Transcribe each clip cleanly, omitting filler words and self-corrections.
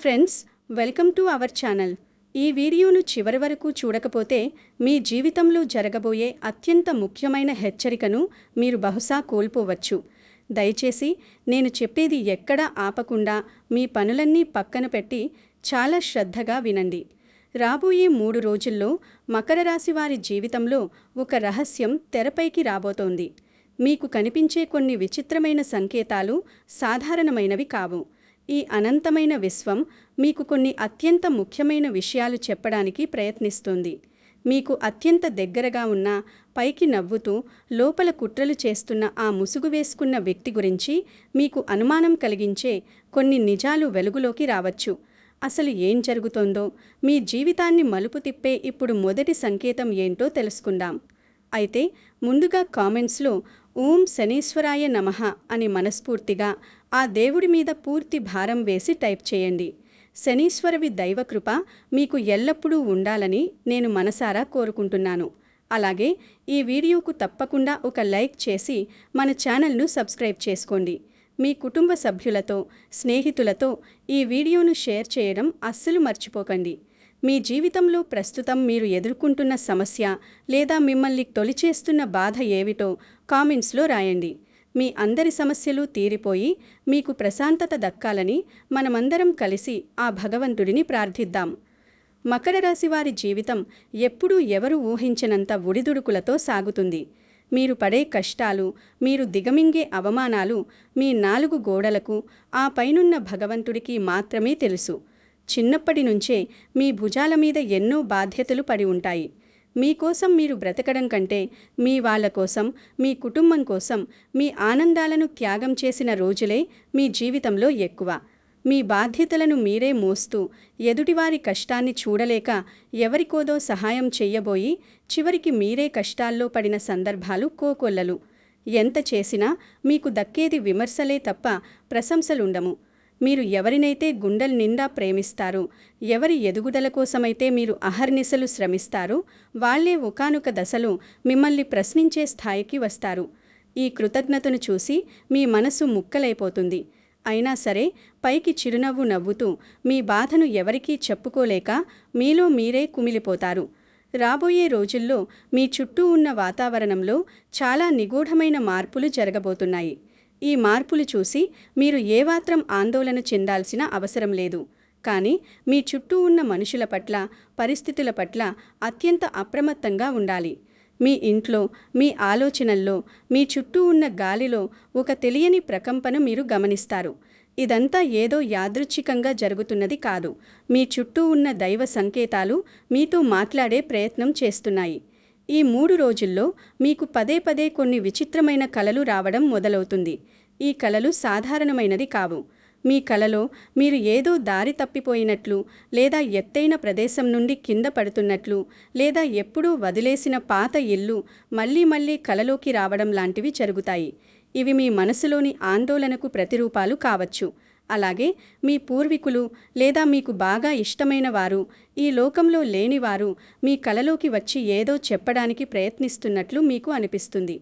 Friends, welcome to our channel. ఈ వీడియోను చివరి వరకు చూడకపోతే మీ జీవితంలో జరగబోయే అత్యంత ముఖ్యమైన హెచ్చరికను మీరు బహుశా కోల్పోవచ్చు. దయచేసి నేను చెప్పేది ఎక్కడా ఆపకుండా మీ పనులన్నీ పక్కన పెట్టి చాలా శ్రద్ధగా వినండి. రాబోయే 3 రోజుల్లో మకర రాశి వారి జీవితంలో ఒక రహస్యం తెరపైకి రాబోతోంది. మీకు కనిపించే కొన్ని విచిత్రమైన సంకేతాలు సాధారణమైనవి కావు. ఈ అనంతమైన విశ్వం మీకు కొన్ని అత్యంత ముఖ్యమైన విషయాలు చెప్పడానికి ప్రయత్నిస్తోంది. మీకు అత్యంత దగ్గరగా ఉన్న, పైకి నవ్వుతూ లోపల కుట్రలు చేస్తున్న ఆ ముసుగు వేసుకున్న వ్యక్తి గురించి మీకు అనుమానం కలిగించే కొన్ని నిజాలు వెలుగులోకి రావచ్చు. అసలు ఏం జరుగుతోందో, మీ జీవితాన్ని మలుపు తిప్పే ఇప్పుడు మొదటి సంకేతం ఏంటో తెలుసుకుందాం. అయితే ముందుగా కామెంట్స్లో ఓం శనీశ్వరాయ నమః అని మనస్ఫూర్తిగా ఆ దేవుడి మీద పూర్తి భారం వేసి టైప్ చేయండి. శనీశ్వరుడి దైవకృప మీకు ఎల్లప్పుడూ ఉండాలని నేను మనసారా కోరుకుంటున్నాను. అలాగే ఈ వీడియోకు తప్పకుండా ఒక లైక్ చేసి మన ఛానల్ను సబ్స్క్రైబ్ చేసుకోండి. మీ కుటుంబ సభ్యులతో, స్నేహితులతో ఈ వీడియోను షేర్ చేయడం అస్సలు మర్చిపోకండి. మీ జీవితంలో ప్రస్తుతం మీరు ఎదుర్కొంటున్న సమస్య లేదా మిమ్మల్ని తొలిచేస్తున్న బాధ ఏమిటో కామెంట్స్లో రాయండి. మీ అందరి సమస్యలు తీరిపోయి మీకు ప్రశాంతత దక్కాలని మనమందరం కలిసి ఆ భగవంతుడిని ప్రార్థిద్దాం. మకర రాశి వారి జీవితం ఎప్పుడూ ఎవరు ఊహించనంత ఒడిదుడుకులతో సాగుతుంది. మీరు పడే కష్టాలు, మీరు దిగమింగే అవమానాలు మీ 4 గోడలకు, ఆ పైనున్న భగవంతుడికి మాత్రమే తెలుసు. చిన్నప్పటి నుంచే మీ భుజాల మీద ఎన్నో బాధ్యతలు పడి ఉంటాయి. మీకోసం మీరు బ్రతకడం కంటే మీ వాళ్ళ కోసం, మీ కుటుంబం కోసం మీ ఆనందాలను త్యాగం చేసిన రోజులే మీ జీవితంలో ఎక్కువ. మీ బాధ్యతలను మీరే మోస్తూ, ఎదుటివారి కష్టాన్ని చూడలేక ఎవరికోదో సహాయం చెయ్యబోయి చివరికి మీరే కష్టాల్లో పడిన సందర్భాలు కోకొల్లలు. ఎంత చేసినా మీకు దక్కేది విమర్శలే తప్ప ప్రశంసలుండము. మీరు ఎవరినైతే గుండెల నిండా ప్రేమిస్తారో, ఎవరి ఎదుగుదల కోసమైతే మీరు అహర్నిశలు శ్రమిస్తారో వాళ్లే ఒకానొక దశలో మిమ్మల్ని ప్రశ్నించే స్థాయికి వస్తారు. ఈ కృతజ్ఞతను చూసి మీ మనసు ముక్కలైపోతుంది. అయినా సరే పైకి చిరునవ్వు నవ్వుతూ మీ బాధను ఎవరికీ చెప్పుకోలేక మీలో మీరే కుమిలిపోతారు. రాబోయే రోజుల్లో మీ చుట్టూ ఉన్న వాతావరణంలో చాలా నిగూఢమైన మార్పులు జరగబోతున్నాయి. ఈ మార్పులు చూసి మీరు ఏమాత్రం ఆందోళన చెందాల్సిన అవసరం లేదు. కానీ మీ చుట్టూ ఉన్న మనుషుల పట్ల, పరిస్థితుల పట్ల అత్యంత అప్రమత్తంగా ఉండాలి. మీ ఇంట్లో, మీ ఆలోచనల్లో, మీ చుట్టూ ఉన్న గాలిలో ఒక తెలియని ప్రకంపన మీరు గమనిస్తారు. ఇదంతా ఏదో యాదృచ్ఛికంగా జరుగుతున్నది కాదు. మీ చుట్టూ ఉన్న దైవ సంకేతాలు మీతో మాట్లాడే ప్రయత్నం చేస్తున్నాయి. ఈ 3 రోజుల్లో మీకు పదే పదే కొన్ని విచిత్రమైన కలలు రావడం మొదలవుతుంది. ఈ కలలు సాధారణమైనది కావు. మీ కలలో మీరు ఏదో దారి తప్పిపోయినట్లు, లేదా ఎత్తైన ప్రదేశం నుండి కింద పడుతున్నట్లు, లేదా ఎప్పుడూ వదిలేసిన పాత ఇల్లు మళ్ళీ మళ్ళీ కలలోకి రావడం లాంటివి జరుగుతాయి. ఇవి మీ మనసులోని ఆందోళనకు ప్రతిరూపాలు కావచ్చు. అలాగే మీ పూర్వీకులు లేదా మీకు బాగా ఇష్టమైన వారు, ఈ లోకంలో లేనివారు మీ కలలోకి వచ్చి ఏదో చెప్పడానికి ప్రయత్నిస్తున్నట్లు మీకు అనిపిస్తుంది.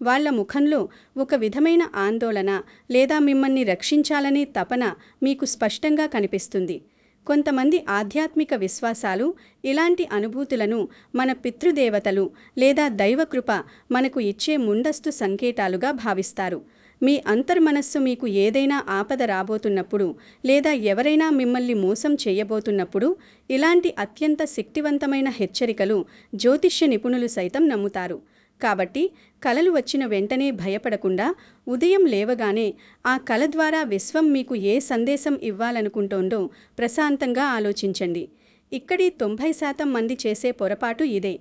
వాళ్ల ముఖంలో ఒక విధమైన ఆందోళన లేదా మిమ్మల్ని రక్షించాలనే తపన మీకు స్పష్టంగా కనిపిస్తుంది. కొంతమంది ఆధ్యాత్మిక విశ్వాసాలు ఇలాంటి అనుభూతులను మన పితృదేవతలు లేదా దైవకృప మనకు ఇచ్చే ముందస్తు సంకేతాలుగా భావిస్తారు. మీ అంతర్మనస్సు మీకు ఏదైనా ఆపద రాబోతున్నప్పుడు లేదా ఎవరైనా మిమ్మల్ని మోసం చేయబోతున్నప్పుడు ఇలాంటి అత్యంత శక్తివంతమైన హెచ్చరికలు జ్యోతిష్య నిపుణులు సైతం నమ్ముతారు. కాబట్టి కలలు వచ్చిన వెంటనే భయపడకుండా ఉదయం లేవగానే ఆ కల ద్వారా విశ్వం మీకు ఏ సందేశం ఇవ్వాలనుకుంటోందో ప్రశాంతంగా ఆలోచించండి. ఇక్కడి 90% మంది చేసే పొరపాటు ఇదే.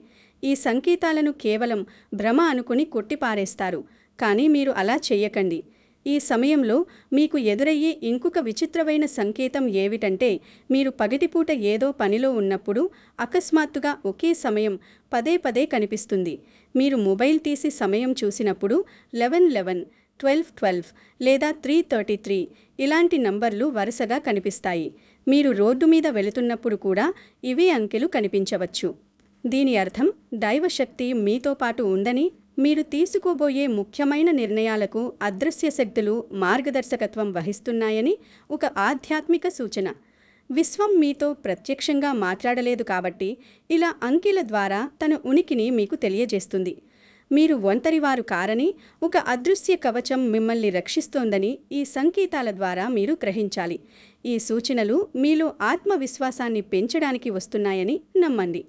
ఈ సంకేతాలను కేవలం భ్రమ అనుకుని కొట్టిపారేస్తారు. కానీ మీరు అలా చెయ్యకండి. ఈ సమయంలో మీకు ఎదురయ్యే ఇంకొక విచిత్రమైన సంకేతం ఏమిటంటే, మీరు పగటిపూట ఏదో పనిలో ఉన్నప్పుడు అకస్మాత్తుగా ఒకే సమయం పదే పదే కనిపిస్తుంది. మీరు మొబైల్ తీసి సమయం చూసినప్పుడు 11:11, 12:12 లేదా 3:33 ఇలాంటి నంబర్లు వరుసగా కనిపిస్తాయి. మీరు రోడ్డు మీద వెళుతున్నప్పుడు కూడా ఇవే అంకెలు కనిపించవచ్చు. దీని అర్థం దైవశక్తి మీతో పాటు ఉందని, మీరు తీసుకోబోయే ముఖ్యమైన నిర్ణయాలకు అదృశ్య శక్తులు మార్గదర్శకత్వం వహిస్తున్నాయని ఒక ఆధ్యాత్మిక సూచన. విశ్వం మీతో ప్రత్యక్షంగా మాట్లాడలేదు కాబట్టి ఇలా అంకెల ద్వారా తన ఉనికిని మీకు తెలియజేస్తుంది. మీరు ఒంటరివారు కారని, ఒక అదృశ్య కవచం మిమ్మల్ని రక్షిస్తోందని ఈ సంకేతాల ద్వారా మీరు గ్రహించాలి. ఈ సూచనలు మీలో ఆత్మవిశ్వాసాన్ని పెంచడానికి వస్తున్నాయని నమ్మండి.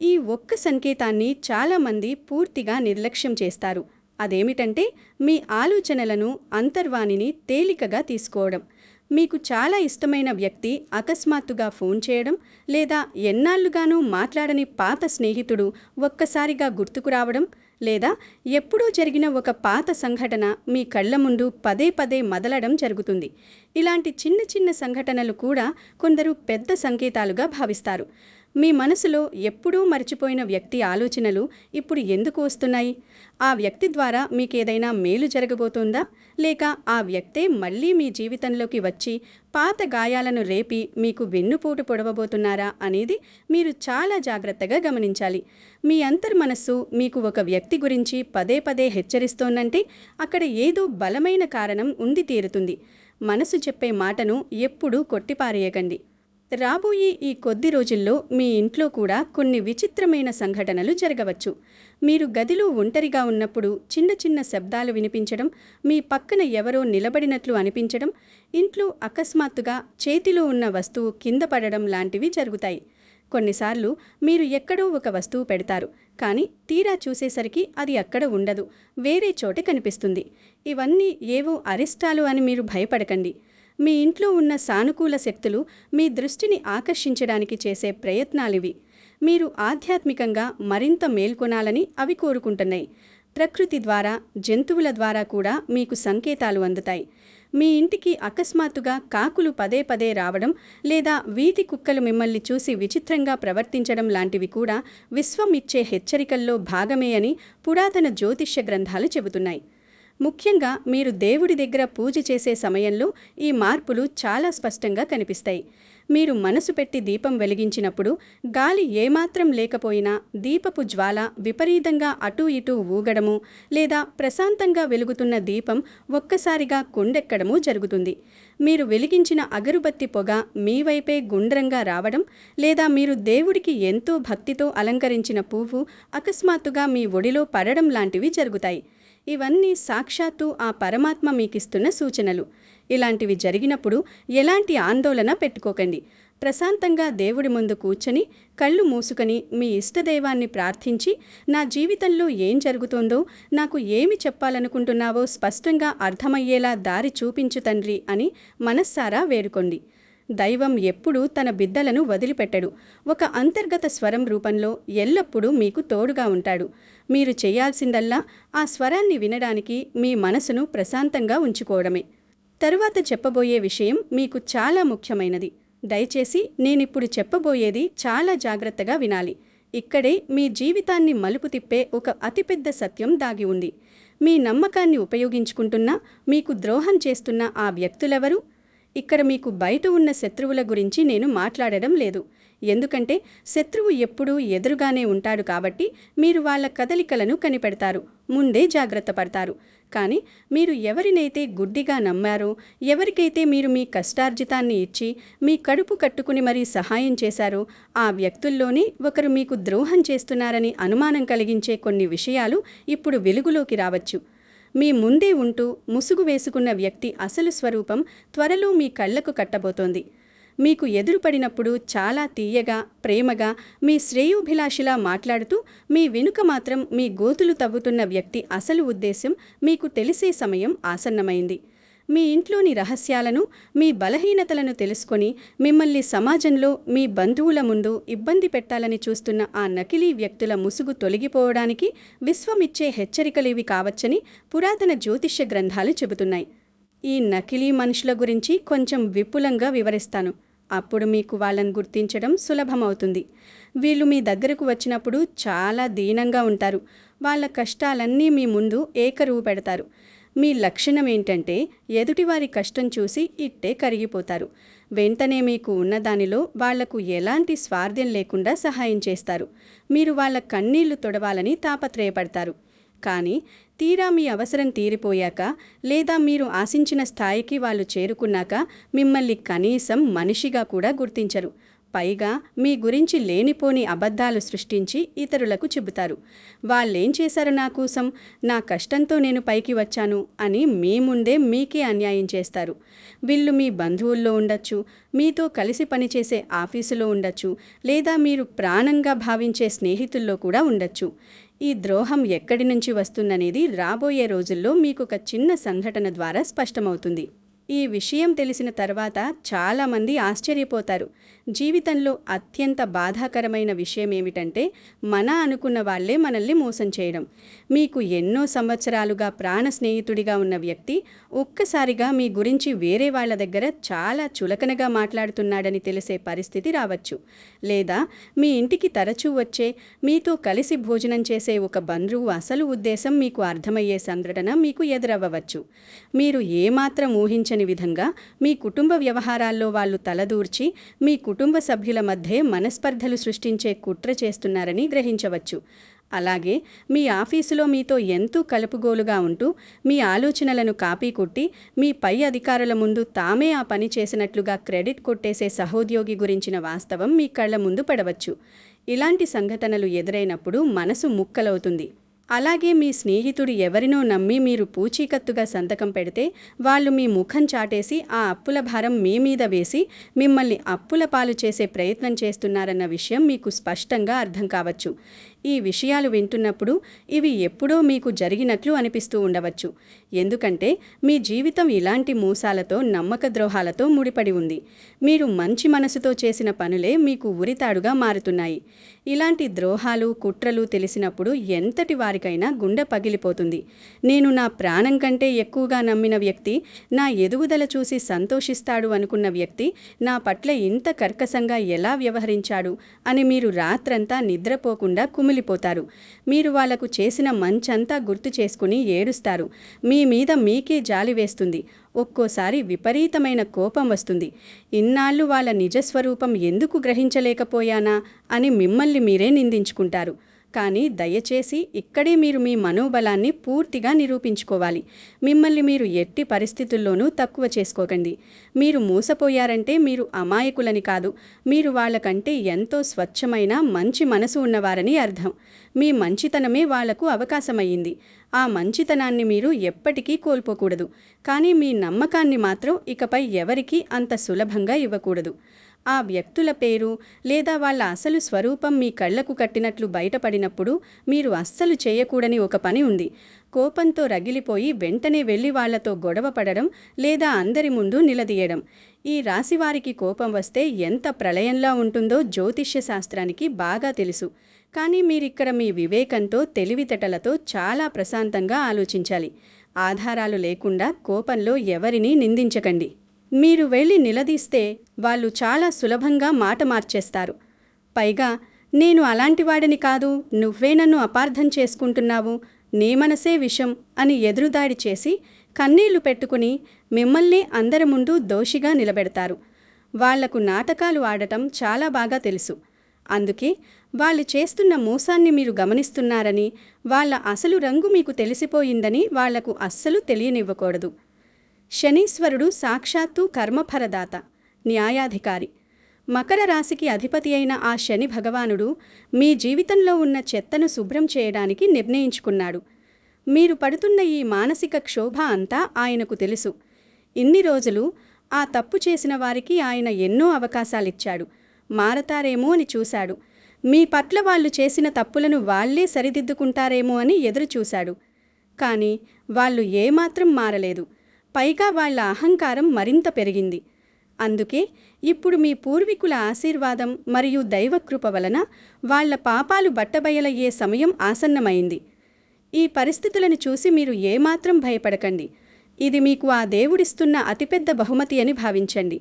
ఈ ఒక్క సంకేతాన్ని చాలామంది పూర్తిగా నిర్లక్ష్యం చేస్తారు. అదేమిటంటే మీ ఆలోచనలను, అంతర్వాణిని తేలికగా తీసుకోవడం. మీకు చాలా ఇష్టమైన వ్యక్తి అకస్మాత్తుగా ఫోన్ చేయడం, లేదా ఎన్నాళ్లుగానూ మాట్లాడని పాత స్నేహితుడు ఒక్కసారిగా గుర్తుకు రావడం, లేదా ఎప్పుడూ జరిగిన ఒక పాత సంఘటన మీ కళ్ల ముందు పదే పదే మదలడం జరుగుతుంది. ఇలాంటి చిన్న చిన్న సంఘటనలు కూడా కొందరు పెద్ద సంకేతాలుగా భావిస్తారు. మీ మనసులో ఎప్పుడూ మర్చిపోయిన వ్యక్తి ఆలోచనలు ఇప్పుడు ఎందుకు వస్తున్నాయి? ఆ వ్యక్తి ద్వారా మీకేదైనా మేలు జరగబోతోందా? లేక ఆ వ్యక్తే మళ్ళీ మీ జీవితంలోకి వచ్చి పాత గాయాలను రేపి మీకు వెన్నుపోటు పొడవబోతున్నారా అనేది మీరు చాలా జాగ్రత్తగా గమనించాలి. మీ అంతర్మనస్సు మీకు ఒక వ్యక్తి గురించి పదే పదే హెచ్చరిస్తోందంటే అక్కడ ఏదో బలమైన కారణం ఉండి తీరుతుంది. మనసు చెప్పే మాటను ఎప్పుడూ కొట్టిపారేయకండి. రాబోయే ఈ కొద్ది రోజుల్లో మీ ఇంట్లో కూడా కొన్ని విచిత్రమైన సంఘటనలు జరగవచ్చు. మీరు గదిలో ఒంటరిగా ఉన్నప్పుడు చిన్న చిన్న శబ్దాలు వినిపించడం, మీ పక్కన ఎవరో నిలబడినట్లు అనిపించడం, ఇంట్లో అకస్మాత్తుగా చేతిలో ఉన్న వస్తువు కింద పడడం లాంటివి జరుగుతాయి. కొన్నిసార్లు మీరు ఎక్కడో ఒక వస్తువు పెడతారు, కానీ తీరా చూసేసరికి అది అక్కడ ఉండదు, వేరే చోట కనిపిస్తుంది. ఇవన్నీ ఏవో అరిష్టాలు అని మీరు భయపడకండి. మీ ఇంట్లో ఉన్న సానుకూల శక్తులు మీ దృష్టిని ఆకర్షించడానికి చేసే ప్రయత్నాలివి. మీరు ఆధ్యాత్మికంగా మరింత మేల్కొనాలని అవి కోరుకుంటున్నాయి. ప్రకృతి ద్వారా, జంతువుల ద్వారా కూడా మీకు సంకేతాలు అందుతాయి. మీ ఇంటికి అకస్మాత్తుగా కాకులు పదే పదే రావడం, లేదా వీధి కుక్కలు మిమ్మల్ని చూసి విచిత్రంగా ప్రవర్తించడం లాంటివి కూడా విశ్వం ఇచ్చే హెచ్చరికల్లో భాగమే అని పురాతన జ్యోతిష్య గ్రంథాలు చెబుతున్నాయి. ముఖ్యంగా మీరు దేవుడి దగ్గర పూజ చేసే సమయంలో ఈ మార్పులు చాలా స్పష్టంగా కనిపిస్తాయి. మీరు మనసు పెట్టి దీపం వెలిగించినప్పుడు గాలి ఏమాత్రం లేకపోయినా దీపపు జ్వాల విపరీతంగా అటూ ఇటూ ఊగడము, లేదా ప్రశాంతంగా వెలుగుతున్న దీపం ఒక్కసారిగా కొండెక్కడము జరుగుతుంది. మీరు వెలిగించిన అగరుబత్తి పొగ మీ వైపే గుండ్రంగా రావడం, లేదా మీరు దేవుడికి ఎంతో భక్తితో అలంకరించిన పువ్వు అకస్మాత్తుగా మీ ఒడిలో పడడం లాంటివి జరుగుతాయి. ఇవన్నీ సాక్షాత్తు ఆ పరమాత్మ మీకిస్తున్న సూచనలు. ఇలాంటివి జరిగినప్పుడు ఎలాంటి ఆందోళన పెట్టుకోకండి. ప్రశాంతంగా దేవుడి ముందు కూర్చొని కళ్ళు మూసుకొని మీ ఇష్టదైవాన్ని ప్రార్థించి, నా జీవితంలో ఏం జరుగుతోందో, నాకు ఏమి చెప్పాలనుకుంటున్నావో స్పష్టంగా అర్థమయ్యేలా దారి చూపించు తండ్రి అని మనస్సారా వేడుకోండి. దైవం ఎప్పుడూ తన బిడ్డలను వదిలిపెట్టడు. ఒక అంతర్గత స్వరం రూపంలో ఎల్లప్పుడూ మీకు తోడుగా ఉంటాడు. మీరు చేయాల్సిందల్లా ఆ స్వరాన్ని వినడానికి మీ మనసును ప్రశాంతంగా ఉంచుకోవడమే. తరువాత చెప్పబోయే విషయం మీకు చాలా ముఖ్యమైనది. దయచేసి నేనిప్పుడు చెప్పబోయేది చాలా జాగ్రత్తగా వినాలి. ఇక్కడే మీ జీవితాన్ని మలుపు తిప్పే ఒక అతిపెద్ద సత్యం దాగి ఉంది. మీ నమ్మకాన్ని ఉపయోగించుకుంటున్నా మీకు ద్రోహం చేస్తున్న ఆ వ్యక్తులెవరు? ఇక్కడ మీకు బయట ఉన్న శత్రువుల గురించి నేను మాట్లాడడం లేదు. ఎందుకంటే శత్రువు ఎప్పుడూ ఎదురుగానే ఉంటాడు కాబట్టి మీరు వాళ్ళ కదలికలను కనిపెడతారు, ముందే జాగ్రత్త పడతారు. కానీ మీరు ఎవరినైతే గుడ్డిగా నమ్మారో, ఎవరికైతే మీరు మీ కష్టార్జితాన్ని ఇచ్చి మీ కడుపు కట్టుకుని మరీ సహాయం చేశారో, ఆ వ్యక్తుల్లోనే ఒకరు మీకు ద్రోహం చేస్తున్నారని అనుమానం కలిగించే కొన్ని విషయాలు ఇప్పుడు వెలుగులోకి రావచ్చు. మీ ముందే ఉంటూ ముసుగు వేసుకున్న వ్యక్తి అసలు స్వరూపం త్వరలో మీ కళ్లకు కట్టబోతోంది. మీకు ఎదురుపడినప్పుడు చాలా తీయగా, ప్రేమగా, మీ శ్రేయోభిలాషిలా మాట్లాడుతూ మీ వెనుక మాత్రం మీ గోతులు తవ్వుతున్న వ్యక్తి అసలు ఉద్దేశం మీకు తెలిసే సమయం ఆసన్నమైంది. మీ ఇంట్లోని రహస్యాలను, మీ బలహీనతలను తెలుసుకొని మిమ్మల్ని సమాజంలో మీ బంధువుల ముందు ఇబ్బంది పెట్టాలని చూస్తున్న ఆ నకిలీ వ్యక్తుల ముసుగు తొలగిపోవడానికి విశ్వమిచ్చే హెచ్చరికలేవి కావచ్చని పురాతన జ్యోతిష్య గ్రంథాలు చెబుతున్నాయి. ఈ నకిలీ మనుషుల గురించి కొంచెం విపులంగా వివరిస్తాను. అప్పుడు మీకు వాళ్ళని గుర్తించడం సులభమవుతుంది. వీళ్ళు మీ దగ్గరకు వచ్చినప్పుడు చాలా దీనంగా ఉంటారు. వాళ్ళ కష్టాలన్నీ మీ ముందు ఏకరువు పెడతారు. మీ లక్షణం ఏంటంటే ఎదుటివారి కష్టం చూసి ఇట్టే కరిగిపోతారు. వెంటనే మీకు ఉన్నదానిలో వాళ్లకు ఎలాంటి స్వార్థం లేకుండా సహాయం చేస్తారు. మీరు వాళ్ళ కన్నీళ్లు తొడవాలని తాపత్రయపడతారు. కానీ తీరా మీ అవసరం తీరిపోయాక లేదా మీరు ఆశించిన స్థాయికి వాళ్ళు చేరుకున్నాక మిమ్మల్ని కనీసం మనిషిగా కూడా గుర్తించరు. పైగా మీ గురించి లేనిపోని అబద్ధాలు సృష్టించి ఇతరులకు చెబుతారు. వాళ్ళేం చేశారు నా కోసం, నా కష్టంతో నేను పైకి వచ్చాను అని మీ ముందే మీకే అన్యాయం చేస్తారు. వీళ్ళు మీ బంధువుల్లో ఉండొచ్చు, మీతో కలిసి పనిచేసే ఆఫీసులో ఉండొచ్చు, లేదా మీరు ప్రాణంగా భావించే స్నేహితుల్లో కూడా ఉండొచ్చు. ఈ ద్రోహం ఎక్కడి నుంచి వస్తుందనేది రాబోయే రోజుల్లో మీకు ఒక చిన్న సంఘటన ద్వారా స్పష్టమవుతుంది. ఈ విషయం తెలిసిన తర్వాత చాలామంది ఆశ్చర్యపోతారు. జీవితంలో అత్యంత బాధాకరమైన విషయం ఏమిటంటే మన అనుకున్న వాళ్లే మనల్ని మోసం చేయడం. మీకు ఎన్నో సంవత్సరాలుగా ప్రాణ స్నేహితుడిగా ఉన్న వ్యక్తి ఒక్కసారిగా మీ గురించి వేరే వాళ్ల దగ్గర చాలా చులకనగా మాట్లాడుతున్నాడని తెలిసే పరిస్థితి రావచ్చు. లేదా మీ ఇంటికి తరచూ వచ్చే, మీతో కలిసి భోజనం చేసే ఒక బంధువు అసలు ఉద్దేశం మీకు అర్థమయ్యే సంఘటన మీకు ఎదురవ్వవచ్చు. మీరు ఏమాత్రం ఊహించని విధంగా మీ కుటుంబ వ్యవహారాల్లో వాళ్ళు తలదూర్చి మీ కుటుంబ సభ్యుల మధ్య మనస్పర్ధలు సృష్టించే కుట్ర చేస్తున్నారని గ్రహించవచ్చు. అలాగే మీ ఆఫీసులో మీతో ఎంతో కలుపుగోలుగా ఉంటూ మీ ఆలోచనలను కాపీ కొట్టి మీ పై అధికారుల ముందు తామే ఆ పని చేసినట్లుగా క్రెడిట్ కొట్టేసే సహోద్యోగి గురించిన వాస్తవం మీ కళ్ల ముందు పడవచ్చు. ఇలాంటి సంఘటనలు ఎదురైనప్పుడు మనసు ముక్కలవుతుంది. అలాగే మీ స్నేహితుడు ఎవరినో నమ్మి మీరు పూచీకత్తుగా సంతకం పెడితే వాళ్ళు మీ ముఖం చాటేసి ఆ అప్పుల భారం మీ మీద వేసి మిమ్మల్ని అప్పుల పాలు చేసే ప్రయత్నం చేస్తున్నారన్న విషయం మీకు స్పష్టంగా అర్థం కావచ్చు. ఈ విషయాలు వింటున్నప్పుడు ఇవి ఎప్పుడో మీకు జరిగినట్లు అనిపిస్తూ ఉండవచ్చు. ఎందుకంటే మీ జీవితం ఇలాంటి మోసాలతో, నమ్మక ద్రోహాలతో ముడిపడి ఉంది. మీరు మంచి మనసుతో చేసిన పనులే మీకు ఉరితాడుగా మారుతున్నాయి. ఇలాంటి ద్రోహాలు, కుట్రలు తెలిసినప్పుడు ఎంతటి వారికైనా గుండె పగిలిపోతుంది. నేను నా ప్రాణం కంటే ఎక్కువగా నమ్మిన వ్యక్తి, నా ఎదుగుదల చూసి సంతోషిస్తాడు అనుకున్న వ్యక్తి నా పట్ల ఇంత కర్కశంగా ఎలా వ్యవహరించాడు అని మీరు రాత్రంతా నిద్రపోకుండా కుమిలిపోతారు. మీరు వాళ్లకు చేసిన మంచంతా గుర్తు చేసుకుని ఏడుస్తారు. మీ మీద మీకే జాలి వేస్తుంది. ఒక్కోసారి విపరీతమైన కోపం వస్తుంది. ఇన్నాళ్ళు వాళ్ళ నిజస్వరూపం ఎందుకు గ్రహించలేకపోయానా అని మిమ్మల్ని మీరే నిందించుకుంటారు. కానీ దయచేసి ఇక్కడే మీరు మీ మనోబలాన్ని పూర్తిగా నిరూపించుకోవాలి. మిమ్మల్ని మీరు ఎట్టి పరిస్థితుల్లోనూ తక్కువ చేసుకోకండి. మీరు మోసపోయారంటే మీరు అమాయకులని కాదు, మీరు వాళ్ళకంటే ఎంతో స్వచ్ఛమైన మంచి మనసు ఉన్నవారని అర్థం. మీ మంచితనమే వాళ్లకు అవకాశమయ్యింది. ఆ మంచితనాన్ని మీరు ఎప్పటికీ కోల్పోకూడదు. కానీ మీ నమ్మకాన్ని మాత్రం ఇకపై ఎవరికీ అంత సులభంగా ఇవ్వకూడదు. ఆ వ్యక్తుల పేరు లేదా వాళ్ళ అసలు స్వరూపం మీ కళ్లకు కట్టినట్లు బయటపడినప్పుడు మీరు అస్సలు చేయకూడని ఒక పని ఉంది. కోపంతో రగిలిపోయి వెంటనే వెళ్ళి వాళ్లతో గొడవ పడడం లేదా అందరి ముందు నిలదీయడం. ఈ రాశివారికి కోపం వస్తే ఎంత ప్రళయంలా ఉంటుందో జ్యోతిష్య శాస్త్రానికి బాగా తెలుసు. కానీ మీరిక్కడ మీ వివేకంతో, తెలివితేటలతో చాలా ప్రశాంతంగా ఆలోచించాలి. ఆధారాలు లేకుండా కోపంలో ఎవరినీ నిందించకండి. మీరు వెళ్ళి నిలదీస్తే వాళ్ళు చాలా సులభంగా మాట మార్చేస్తారు. పైగా నేను అలాంటివాడిని కాదు, నువ్వే నన్ను అపార్థం చేసుకుంటున్నావు, నీ మనసే విషం అని ఎదురుదాడి చేసి కన్నీళ్లు పెట్టుకుని మిమ్మల్ని అందరి ముందు దోషిగా నిలబెడతారు. వాళ్లకు నాటకాలు ఆడటం చాలా బాగా తెలుసు. అందుకే వాళ్ళు చేస్తున్న మోసాన్ని మీరు గమనిస్తున్నారని, వాళ్ళ అసలు రంగు మీకు తెలిసిపోయిందని వాళ్లకు అస్సలు తెలియనివ్వకూడదు. శనీశ్వరుడు సాక్షాత్తు కర్మఫలదాత, న్యాయాధికారి. మకర రాశికి అధిపతి అయిన ఆ శని భగవానుడు మీ జీవితంలో ఉన్న చెత్తను శుభ్రం చేయడానికి నిర్ణయించుకున్నాడు. మీరు పడుతున్న ఈ మానసిక క్షోభ అంతా ఆయనకు తెలుసు. ఇన్ని రోజులు ఆ తప్పు చేసిన వారికి ఆయన ఎన్నో అవకాశాలిచ్చాడు. మారతారేమో అని చూశాడు. మీ పట్ల వాళ్ళు చేసిన తప్పులను వాళ్లే సరిదిద్దుకుంటారేమో అని ఎదురుచూశాడు. కానీ వాళ్ళు ఏమాత్రం మారలేదు. పైగా వాళ్ల అహంకారం మరింత పెరిగింది. అందుకే ఇప్పుడు మీ పూర్వీకుల ఆశీర్వాదం మరియు దైవకృప వలన వాళ్ల పాపాలు బట్టబయలయ్యే సమయం ఆసన్నమైంది. ఈ పరిస్థితులను చూసి మీరు ఏమాత్రం భయపడకండి. ఇది మీకు ఆ దేవుడిస్తున్న అతిపెద్ద బహుమతి అని భావించండి.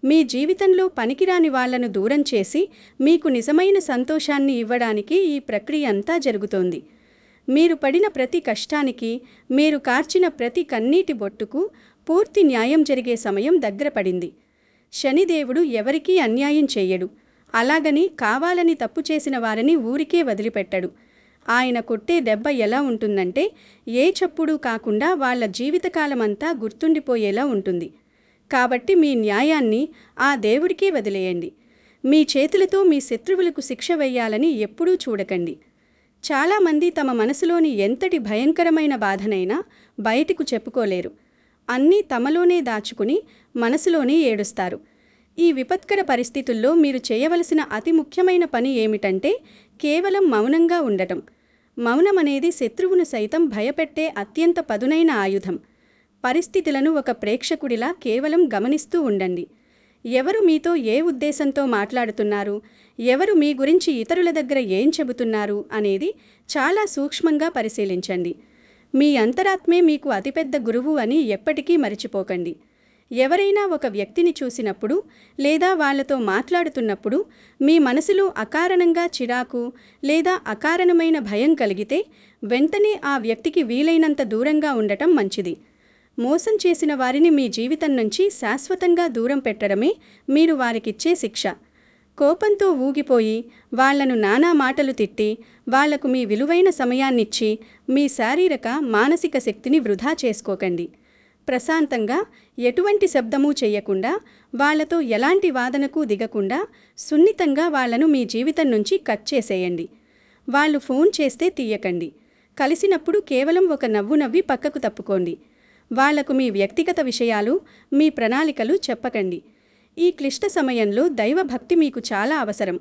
మీ జీవితంలో పనికిరాని వాళ్లను దూరం చేసి మీకు నిజమైన సంతోషాన్ని ఇవ్వడానికి ఈ ప్రక్రియ అంతా జరుగుతోంది. మీరు పడిన ప్రతి కష్టానికి, మీరు కార్చిన ప్రతి కన్నీటి బొట్టుకు పూర్తి న్యాయం జరిగే సమయం దగ్గర పడింది. శనిదేవుడు ఎవరికీ అన్యాయం చెయ్యడు. అలాగని కావాలని తప్పు చేసిన వారిని ఊరికే వదిలిపెట్టడు. ఆయన కొట్టే దెబ్బ ఎలా ఉంటుందంటే ఏ చప్పుడు కాకుండా వాళ్ళ జీవితకాలమంతా గుర్తుండిపోయేలా ఉంటుంది. కాబట్టి మీ న్యాయాన్ని ఆ దేవుడికే వదిలేయండి. మీ చేతులతో మీ శత్రువులకు శిక్ష వెయ్యాలని ఎప్పుడూ చూడకండి. చాలామంది తమ మనసులోని ఎంతటి భయంకరమైన బాధనైనా బయటకు చెప్పుకోలేరు. అన్నీ తమలోనే దాచుకుని మనసులోనే ఏడుస్తారు. ఈ విపత్కర పరిస్థితుల్లో మీరు చేయవలసిన అతి ముఖ్యమైన పని ఏమిటంటే కేవలం మౌనంగా ఉండటం. మౌనమనేది శత్రువును సైతం భయపెట్టే అత్యంత పదునైన ఆయుధం. పరిస్థితులను ఒక ప్రేక్షకుడిలా కేవలం గమనిస్తూ ఉండండి. ఎవరు మీతో ఏ ఉద్దేశంతో మాట్లాడుతున్నారు, ఎవరు మీ గురించి ఇతరుల దగ్గర ఏం చెబుతున్నారు అనేది చాలా సూక్ష్మంగా పరిశీలించండి. మీ అంతరాత్మే మీకు అతిపెద్ద గురువు అని ఎప్పటికీ మరిచిపోకండి. ఎవరైనా ఒక వ్యక్తిని చూసినప్పుడు లేదా వాళ్లతో మాట్లాడుతున్నప్పుడు మీ మనసులో అకారణంగా చిరాకు లేదా అకారణమైన భయం కలిగితే వెంటనే ఆ వ్యక్తికి వీలైనంత దూరంగా ఉండటం మంచిది. మోసం చేసిన వారిని మీ జీవితం నుంచి శాశ్వతంగా దూరం పెట్టడమే మీరు వారికిచ్చే శిక్ష. కోపంతో ఊగిపోయి వాళ్లను నానా మాటలు తిట్టి వాళ్లకు మీ విలువైన సమయాన్నిచ్చి మీ శారీరక మానసిక శక్తిని వృధా చేసుకోకండి. ప్రశాంతంగా ఎటువంటి శబ్దమూ చెయ్యకుండా వాళ్లతో ఎలాంటి వాదనకు దిగకుండా సున్నితంగా వాళ్లను మీ జీవితం నుంచి కట్ చేసేయండి. వాళ్ళు ఫోన్ చేస్తే తీయకండి. కలిసినప్పుడు కేవలం ఒక నవ్వు నవ్వి పక్కకు తప్పుకోండి. వాళ్లకు మీ వ్యక్తిగత విషయాలు, మీ ప్రణాళికలు చెప్పకండి. ఈ క్లిష్ట సమయంలో దైవభక్తి మీకు చాలా అవసరం.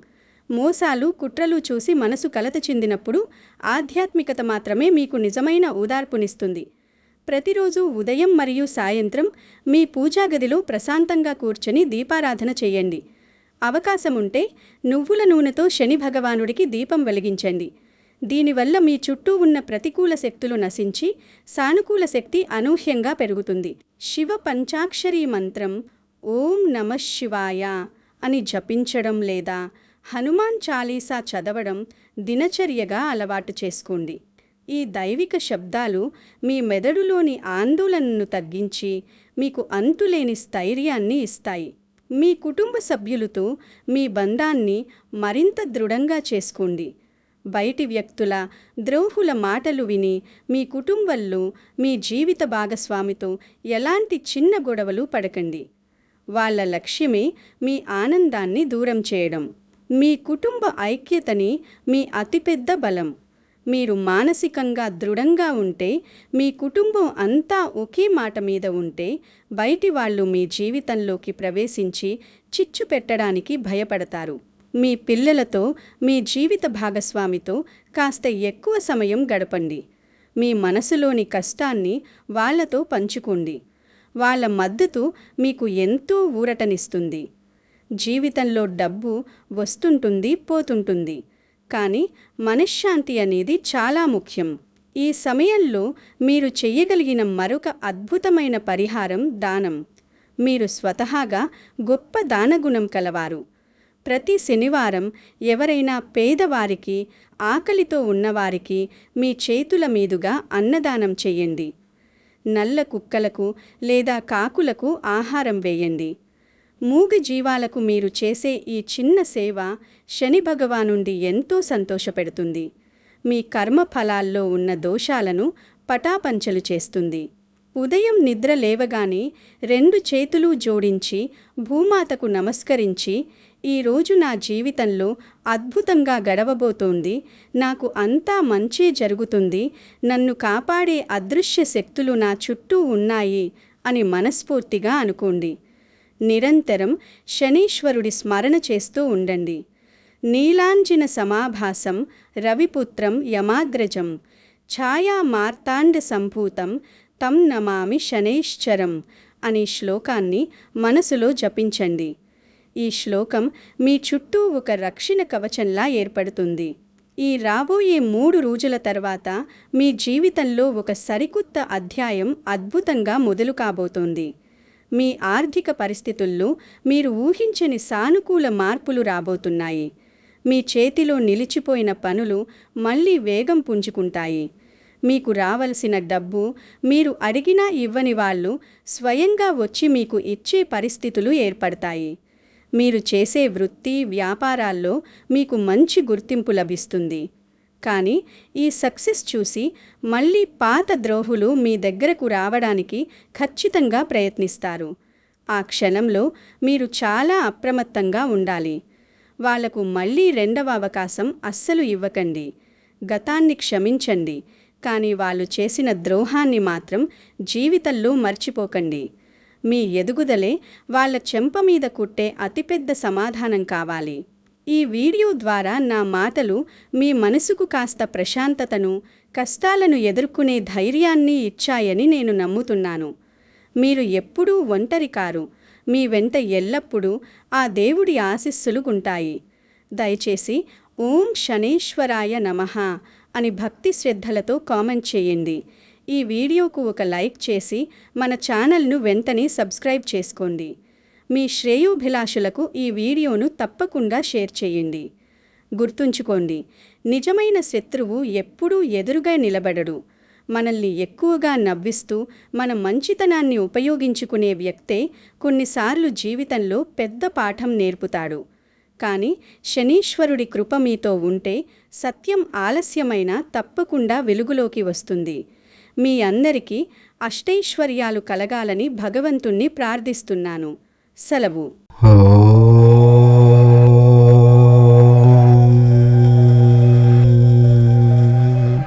మోసాలు, కుట్రలు చూసి మనసు కలత చెందినప్పుడు ఆధ్యాత్మికత మాత్రమే మీకు నిజమైన ఓదార్పునిస్తుంది. ప్రతిరోజు ఉదయం మరియు సాయంత్రం మీ పూజాగదిలో ప్రశాంతంగా కూర్చొని దీపారాధన చేయండి. అవకాశముంటే నువ్వుల నూనెతో శని భగవానుడికి దీపం వెలిగించండి. దీనివల్ల మీ చుట్టూ ఉన్న ప్రతికూల శక్తులు నశించి సానుకూల శక్తి అనూహ్యంగా పెరుగుతుంది. శివ పంచాక్షరీ మంత్రం ఓం నమః శివాయ అని జపించడం లేదా హనుమాన్ చాలీసా చదవడం దినచర్యగా అలవాటు చేసుకోండి. ఈ దైవిక శబ్దాలు మీ మెదడులోని ఆందోళనను తగ్గించి మీకు అంతులేని స్థైర్యాన్ని ఇస్తాయి. మీ కుటుంబ సభ్యులతో మీ బంధాన్ని మరింత దృఢంగా చేసుకోండి. బయటి వ్యక్తుల, ద్రోహుల మాటలు విని మీ కుటుంబంలో మీ జీవిత భాగస్వామితో ఎలాంటి చిన్న గొడవలు పడకండి. వాళ్ళ లక్ష్యమే మీ ఆనందాన్ని దూరం చేయడం. మీ కుటుంబ ఐక్యతని మీ అతిపెద్ద బలం. మీరు మానసికంగా దృఢంగా ఉంటే, మీ కుటుంబం అంతా ఒకే మాట మీద ఉంటే, బయటి వాళ్ళు మీ జీవితంలోకి ప్రవేశించి చిచ్చు పెట్టడానికి భయపడతారు. మీ పిల్లలతో, మీ జీవిత భాగస్వామితో కాస్త ఎక్కువ సమయం గడపండి. మీ మనసులోని కష్టాన్ని వాళ్లతో పంచుకోండి. వాళ్ళ మద్దతు మీకు ఎంతో ఊరటనిస్తుంది. జీవితంలో డబ్బు వస్తుంటుంది, పోతుంటుంది. కానీ మనశ్శాంతి అనేది చాలా ముఖ్యం. ఈ సమయంలో మీరు చెయ్యగలిగిన మరొక అద్భుతమైన పరిహారం దానం. మీరు స్వతహాగా గొప్ప దానగుణం కలవారు. ప్రతి శనివారం ఎవరైనా పేదవారికి, ఆకలితో ఉన్నవారికి మీ చేతుల మీదుగా అన్నదానం చెయ్యండి. నల్ల కుక్కలకు లేదా కాకులకు ఆహారం వేయండి. మూగ జీవాలకు మీరు చేసే ఈ చిన్న సేవ శని భగవానుండి ఎంతో సంతోషపెడుతుంది. మీ కర్మ ఫలాల్లో ఉన్న దోషాలను పటాపంచలు చేస్తుంది. ఉదయం నిద్ర లేవగానే 2 చేతులు జోడించి భూమాతకు నమస్కరించి, ఈరోజు నా జీవితంలో అద్భుతంగా గడవబోతోంది, నాకు అంతా మంచే జరుగుతుంది, నన్ను కాపాడే అదృశ్య శక్తులు నా చుట్టూ ఉన్నాయి అని మనస్ఫూర్తిగా అనుకోండి. నిరంతరం శనీశ్వరుడి స్మరణ చేస్తూ ఉండండి. నీలాంజన సమాభాసం రవిపుత్రం యమాగ్రజం ఛాయా మార్తాండ సంభూతం తం నమామి శనైశ్చరం అనే శ్లోకాన్ని మనసులో జపించండి. ఈ శ్లోకం మీ చుట్టూ ఒక రక్షణ కవచంలా ఏర్పడుతుంది. ఈ రాబోయే 3 రోజుల తర్వాత మీ జీవితంలో ఒక సరికొత్త అధ్యాయం అద్భుతంగా మొదలు కాబోతోంది. మీ ఆర్థిక పరిస్థితుల్లో మీరు ఊహించని సానుకూల మార్పులు రాబోతున్నాయి. మీ చేతిలో నిలిచిపోయిన పనులు మళ్ళీ వేగం పుంజుకుంటాయి. మీకు రావలసిన డబ్బు మీరు అడిగినా ఇవ్వని వాళ్ళు స్వయంగా వచ్చి మీకు ఇచ్చే పరిస్థితులు ఏర్పడతాయి. మీరు చేసే వృత్తి, వ్యాపారాల్లో మీకు మంచి గుర్తింపు లభిస్తుంది. కానీ ఈ సక్సెస్ చూసి మళ్ళీ పాత ద్రోహులు మీ దగ్గరకు రావడానికి ఖచ్చితంగా ప్రయత్నిస్తారు. ఆ క్షణంలో మీరు చాలా అప్రమత్తంగా ఉండాలి. వాళ్లకు మళ్ళీ రెండవ అవకాశం అస్సలు ఇవ్వకండి. గతాన్ని క్షమించండి, కానీ వాళ్ళు చేసిన ద్రోహాన్ని మాత్రం జీవితంలో మర్చిపోకండి. మీ ఎదుగుదలే వాళ్ళ చెంప మీద కుట్టే అతిపెద్ద సమాధానం కావాలి. ఈ వీడియో ద్వారా నా మాటలు మీ మనసుకు కాస్త ప్రశాంతతను, కష్టాలను ఎదుర్కొనే ధైర్యాన్ని ఇచ్చాయని నేను నమ్ముతున్నాను. మీరు ఎప్పుడూ ఒంటరి కారు. మీ వెంట ఎల్లప్పుడూ ఆ దేవుడి ఆశీస్సులు ఉంటాయి. దయచేసి ఓం శనేశ్వరాయ నమః అని భక్తి శ్రద్ధలతో కామెంట్ చేయండి. ఈ వీడియోకు ఒక లైక్ చేసి మన ఛానల్ను వెంటనే సబ్స్క్రైబ్ చేసుకోండి. మీ శ్రేయోభిలాషులకు ఈ వీడియోను తప్పకుండా షేర్ చేయండి. గుర్తుంచుకోండి, నిజమైన శత్రువు ఎప్పుడూ ఎదురుగా నిలబడడు. మనల్ని ఎక్కువగా నవ్విస్తూ మన మంచితనాన్ని ఉపయోగించుకునే వ్యక్తే కొన్నిసార్లు జీవితంలో పెద్ద పాఠం నేర్పుతాడు. కానీ శనీశ్వరుడి కృప మీతో ఉంటే సత్యం ఆలస్యమైనా తప్పకుండా వెలుగులోకి వస్తుంది. మీ అందరికీ అష్టైశ్వర్యాలు కలగాలని భగవంతుణ్ణి ప్రార్థిస్తున్నాను. సెలవు.